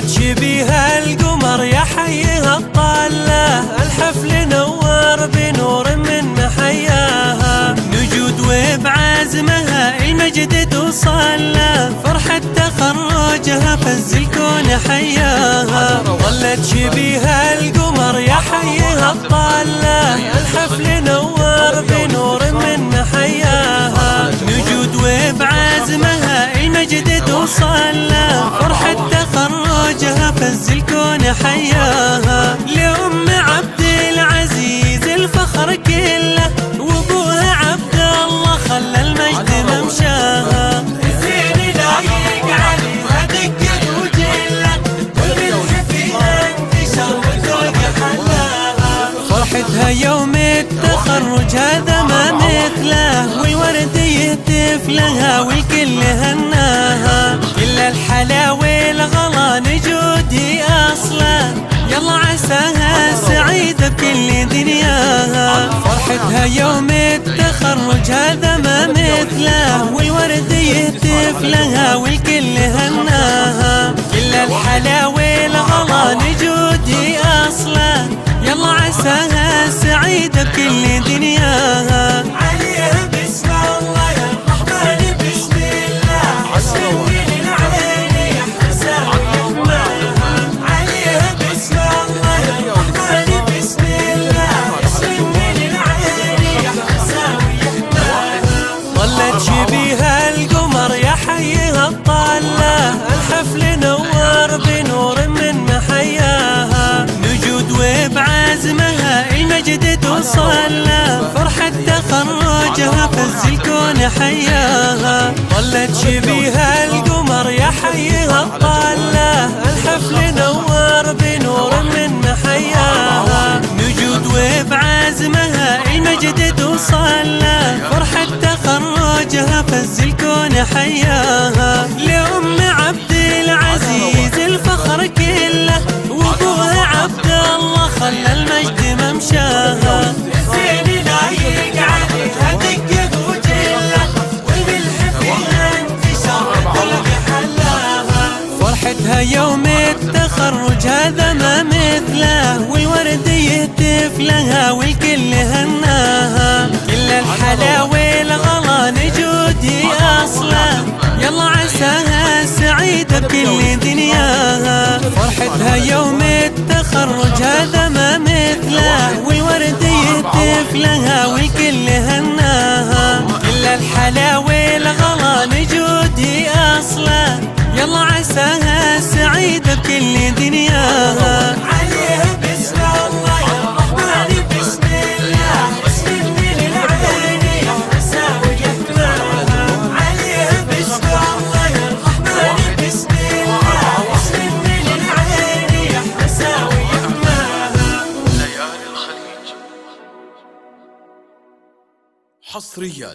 ظلت شبيها القمر يا حيها الطالة، الحفل نور بنور من محياها، نجود وبعزمها المجد توصل، فرحة تخرجها فز الكون حياها. ظلت شبيها القمر يا حيها الطالة، الحفل نور بنور من محياها، نجود وبعزمها المجد توصل، فرحة تخرجها فز الكون حياها. لأم عبد العزيز الفخر كله، وابوها عبد الله خلى المجد ممشاها، زين لايق عليها دقة وجله، والمدح فيها انتشر والذوق حلاها. فرحتها يوم التخرج هذا ما مثله، والورد يهتف لها والكل هناها، كل الحلا والغلا نجودي أصلا، يلا عساها سعيدة بكل دنياها. فرحتها يوم التخرج هذا ما مثله، والورد يهتف لها والكل هناها، كل الحلا والغلا نجودي أصلا، يلا عساها سعيدة بكل دنياها. عليها بسم الله يا الرحمن بسم الله، عشرين العين يا حسن يحماها. عليها بسم الله يا الرحمن بسم الله، عشرين العين يا حسن يحماها. ظلت شبيها القمر يا حيها الطالة، الحفل نور بنور من محياها، نجود وبعزمها المجد توصل، فرحة تخرجها فز الكون حياها. ظلت شبيها القمر يا حيها الطالة، الحفل نور بنور من محياها، نجود وبعزمها المجد توصل، فرحة تخرجها فز الكون حياها. لأم عبد العزيز الفخر كله، وابوها عبد الله خلى المجد ممشاها، زين لايق عليها دقة وجله، والملح فيها انتشر والذوق حلاها. فرحتها يوم التخرج هذا ما مثله، والورد يهتف لها والكل هناها، كل الحلا والغلا نجودي أصلا، يلا عساها سعيدة بكل دنياها. فرحتها يوم التخرج هذا ما مثله، والورد يهتف لها والكل هناها، كل الحلا والغلا نجودي أصلا، يلا عساها سعيدة بكل دنياها. عليها بسم الله يا الرحمن بسم الله، عشرين العين يا حسن يحماها. عليها بسم الله يا الرحمن بسم الله، عشرين العين يا حسن يحماها. ليالي الخليج حصريا